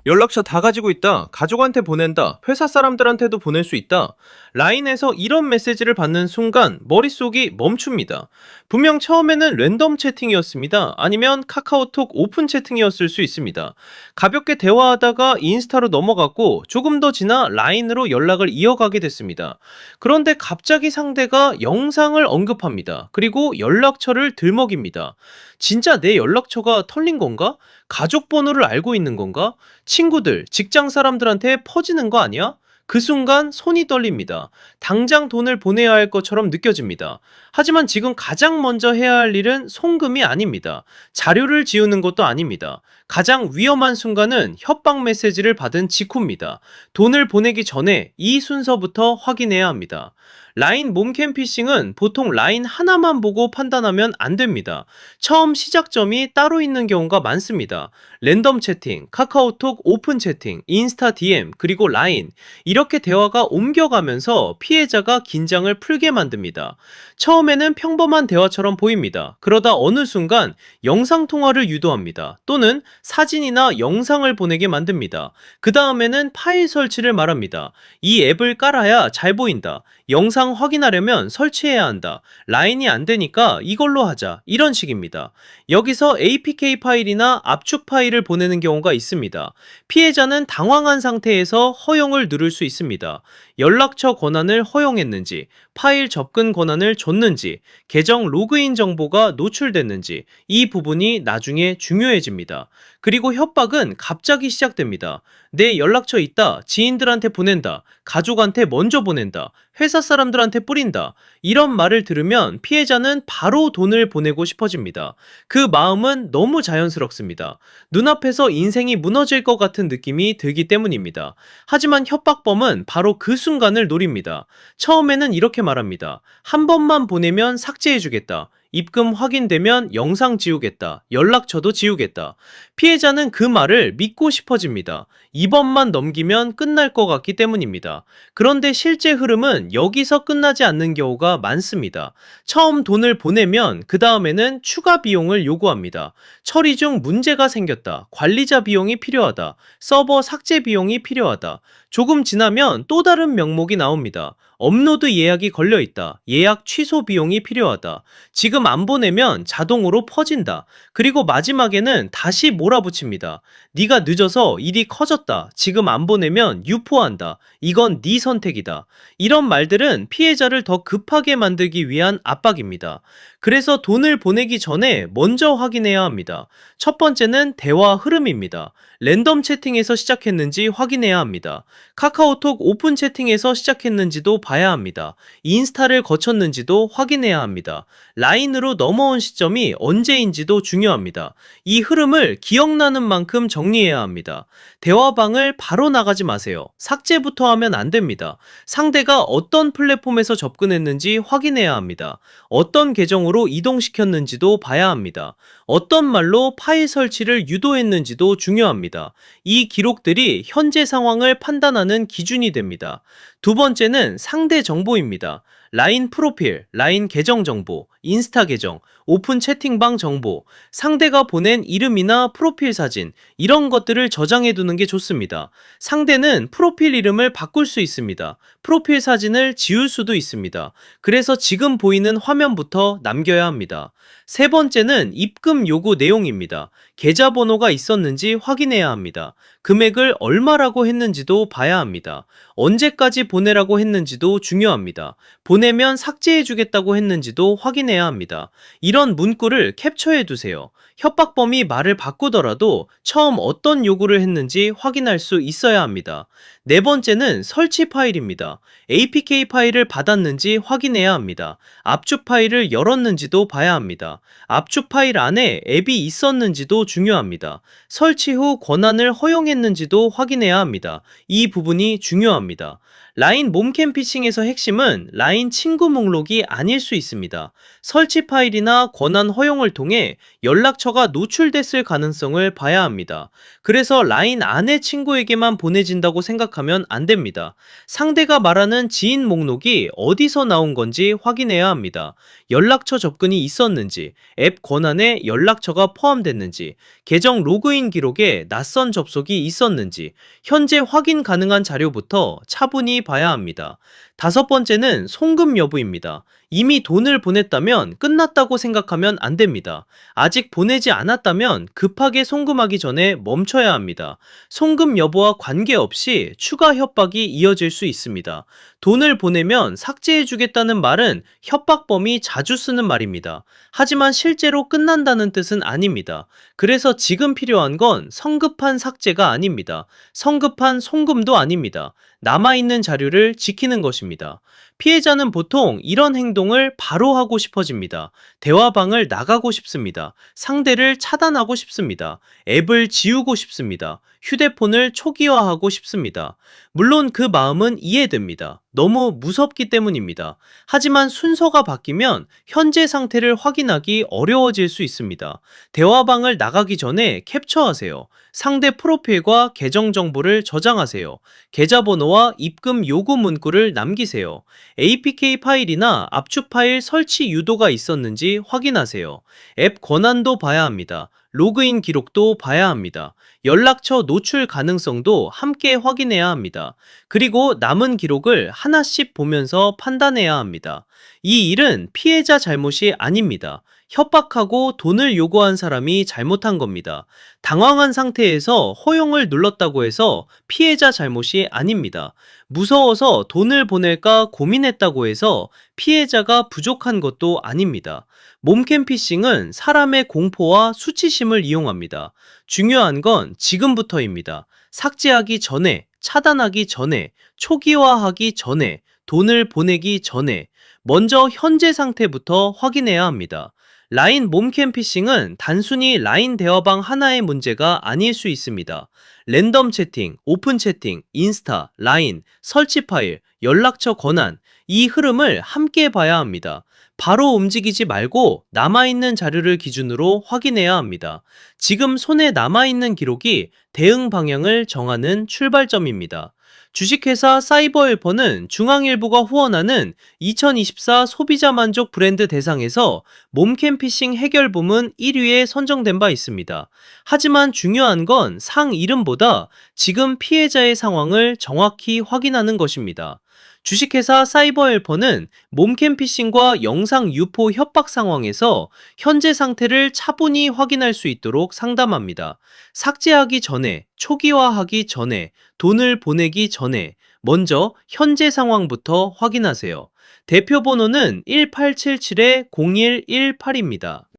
연락처 다 가지고 있다. 가족한테 보낸다. 회사 사람들한테도 보낼 수 있다. 라인에서 이런 메시지를 받는 순간 머릿속이 멈춥니다. 분명 처음에는 랜덤 채팅이었습니다. 아니면 카카오톡 오픈 채팅이었을 수 있습니다. 가볍게 대화하다가 인스타로 넘어갔고 조금 더 지나 라인으로 연락을 이어가게 됐습니다. 그런데 갑자기 상대가 영상을 언급합니다. 그리고 연락처를 들먹입니다. 진짜 내 연락처가 털린 건가? 가족 번호를 알고 있는 건가? 친구들, 직장 사람들한테 퍼지는 거 아니야? 그 순간 손이 떨립니다. 당장 돈을 보내야 할 것처럼 느껴집니다. 하지만 지금 가장 먼저 해야 할 일은 송금이 아닙니다. 자료를 지우는 것도 아닙니다. 가장 위험한 순간은 협박 메시지를 받은 직후입니다. 돈을 보내기 전에 이 순서부터 확인해야 합니다. 라인 몸캠 피싱은 보통 라인 하나만 보고 판단하면 안 됩니다. 처음 시작점이 따로 있는 경우가 많습니다. 랜덤 채팅, 카카오톡 오픈 채팅, 인스타 DM, 그리고 라인. 이렇게 대화가 옮겨가면서 피해자가 긴장을 풀게 만듭니다. 처음에는 평범한 대화처럼 보입니다. 그러다 어느 순간 영상통화를 유도합니다. 또는 사진이나 영상을 보내게 만듭니다. 그 다음에는 파일 설치를 말합니다. 이 앱을 깔아야 잘 보인다. 영상 확인하려면 설치해야 한다. 라인이 안 되니까 이걸로 하자. 이런 식입니다. 여기서 APK 파일이나 압축 파일을 보내는 경우가 있습니다. 피해자는 당황한 상태에서 허용을 누를 수 있습니다. 연락처 권한을 허용했는지, 파일 접근 권한을 줬는지, 계정 로그인 정보가 노출됐는지 이 부분이 나중에 중요해집니다. 그리고 협박은 갑자기 시작됩니다. 내 연락처 있다. 지인들한테 보낸다. 가족한테 먼저 보낸다. 회사 사람들한테 뿌린다. 이런 말을 들으면 피해자는 바로 돈을 보내고 싶어집니다. 그 마음은 너무 자연스럽습니다. 눈앞에서 인생이 무너질 것 같은 느낌이 들기 때문입니다. 하지만 협박범은 바로 그 순간을 노립니다. 처음에는 이렇게 말합니다. 한 번만 보내면 삭제해주겠다. 입금 확인되면 영상 지우겠다. 연락처도 지우겠다. 피해자는 그 말을 믿고 싶어집니다. 이번만 넘기면 끝날 것 같기 때문입니다. 그런데 실제 흐름은 여기서 끝나지 않는 경우가 많습니다. 처음 돈을 보내면 그 다음에는 추가 비용을 요구합니다. 처리 중 문제가 생겼다. 관리자 비용이 필요하다. 서버 삭제 비용이 필요하다. 조금 지나면 또 다른 명목이 나옵니다. 업로드 예약이 걸려있다. 예약 취소 비용이 필요하다. 지금 안 보내면 자동으로 퍼진다. 그리고 마지막에는 다시 몰아붙입니다. 네가 늦어서 일이 커졌다. 지금 안 보내면 유포한다. 이건 네 선택이다. 이런 말들은 피해자를 더 급하게 만들기 위한 압박입니다. 그래서 돈을 보내기 전에 먼저 확인해야 합니다. 첫 번째는 대화 흐름입니다. 랜덤 채팅에서 시작했는지 확인해야 합니다. 카카오톡 오픈 채팅에서 시작했는지도 봐야 합니다. 인스타를 거쳤는지도 확인해야 합니다. 라인으로 넘어온 시점이 언제인지도 중요합니다. 이 흐름을 기억나는 만큼 정리해야 합니다. 대화방을 바로 나가지 마세요. 삭제부터 하면 안 됩니다. 상대가 어떤 플랫폼에서 접근했는지 확인해야 합니다. 어떤 계정으로 이동시켰는지도 봐야 합니다. 어떤 말로 파일 설치를 유도했는지도 중요합니다. 이 기록들이 현재 상황을 판단하는 기준이 됩니다. 두 번째는 상대 정보입니다. 라인 프로필, 라인 계정 정보, 인스타 계정, 오픈 채팅방 정보, 상대가 보낸 이름이나 프로필 사진, 이런 것들을 저장해 두는 게 좋습니다. 상대는 프로필 이름을 바꿀 수 있습니다. 프로필 사진을 지울 수도 있습니다. 그래서 지금 보이는 화면부터 남겨야 합니다. 세 번째는 입금 요구 내용입니다. 계좌번호가 있었는지 확인해야 합니다. 금액을 얼마라고 했는지도 봐야 합니다. 언제까지 보내라고 했는지도 중요합니다. 보내면 삭제해주겠다고 했는지도 확인해야 합니다. 이런 문구를 캡처해 두세요. 협박범이 말을 바꾸더라도 처음 어떤 요구를 했는지 확인할 수 있어야 합니다. 네 번째는 설치 파일입니다. APK 파일을 받았는지 확인해야 합니다. 압축 파일을 열었는지도 봐야 합니다. 압축 파일 안에 앱이 있었는지도 중요합니다. 설치 후 권한을 허용했는지도 확인해야 합니다. 이 부분이 중요합니다. 라인 몸캠 피싱에서 핵심은 라인 친구 목록이 아닐 수 있습니다. 설치 파일이나 권한 허용을 통해 연락처가 노출됐을 가능성을 봐야 합니다. 그래서 라인 안의 친구에게만 보내진다고 생각하면 안 됩니다. 상대가 말하는 지인 목록이 어디서 나온 건지 확인해야 합니다. 연락처 접근이 있었는지, 앱 권한에 연락처가 포함됐는지, 계정 로그인 기록에 낯선 접속이 일이 있었는지 현재 확인 가능한 자료부터 차분히 봐야 합니다. 다섯 번째는 송금 여부입니다. 이미 돈을 보냈다면 끝났다고 생각하면 안 됩니다. 아직 보내지 않았다면 급하게 송금하기 전에 멈춰야 합니다. 송금 여부와 관계없이 추가 협박이 이어질 수 있습니다. 돈을 보내면 삭제해주겠다는 말은 협박범이 자주 쓰는 말입니다. 하지만 실제로 끝난다는 뜻은 아닙니다. 그래서 지금 필요한 건 성급한 삭제가 아닙니다. 성급한 송금도 아닙니다. 남아있는 자료를 지키는 것입니다. 피해자는 보통 이런 행동을 바로 하고 싶어집니다. 대화방을 나가고 싶습니다. 상대를 차단하고 싶습니다. 앱을 지우고 싶습니다. 휴대폰을 초기화하고 싶습니다. 물론 그 마음은 이해됩니다. 너무 무섭기 때문입니다. 하지만 순서가 바뀌면 현재 상태를 확인하기 어려워질 수 있습니다. 대화방을 나가기 전에 캡처하세요. 상대 프로필과 계정 정보를 저장하세요. 계좌번호와 입금 요구 문구를 남기세요. APK 파일이나 압축 파일 설치 유도가 있었는지 확인하세요. 앱 권한도 봐야 합니다. 로그인 기록도 봐야 합니다. 연락처 노출 가능성도 함께 확인해야 합니다. 그리고 남은 기록을 하나씩 보면서 판단해야 합니다. 이 일은 피해자 잘못이 아닙니다. 협박하고 돈을 요구한 사람이 잘못한 겁니다. 당황한 상태에서 허용을 눌렀다고 해서 피해자 잘못이 아닙니다. 무서워서 돈을 보낼까 고민했다고 해서 피해자가 부족한 것도 아닙니다. 몸캠 피싱은 사람의 공포와 수치심을 이용합니다. 중요한 건 지금부터입니다. 삭제하기 전에, 차단하기 전에, 초기화하기 전에, 돈을 보내기 전에, 먼저 현재 상태부터 확인해야 합니다. 라인 몸캠 피싱은 단순히 라인 대화방 하나의 문제가 아닐 수 있습니다. 랜덤 채팅, 오픈 채팅, 인스타, 라인, 설치 파일, 연락처 권한, 이 흐름을 함께 봐야 합니다. 바로 움직이지 말고 남아있는 자료를 기준으로 확인해야 합니다. 지금 손에 남아있는 기록이 대응 방향을 정하는 출발점입니다. 주식회사 사이버헬퍼는 중앙일보가 후원하는 2024 소비자 만족 브랜드 대상에서 몸캠 피싱 해결 부문 1위에 선정된 바 있습니다. 하지만 중요한 건 상 이름보다 지금 피해자의 상황을 정확히 확인하는 것입니다. 주식회사 사이버헬퍼는 몸캠 피싱과 영상 유포 협박 상황에서 현재 상태를 차분히 확인할 수 있도록 상담합니다. 삭제하기 전에, 초기화하기 전에, 돈을 보내기 전에 먼저 현재 상황부터 확인하세요. 대표 번호는 1877-0118입니다.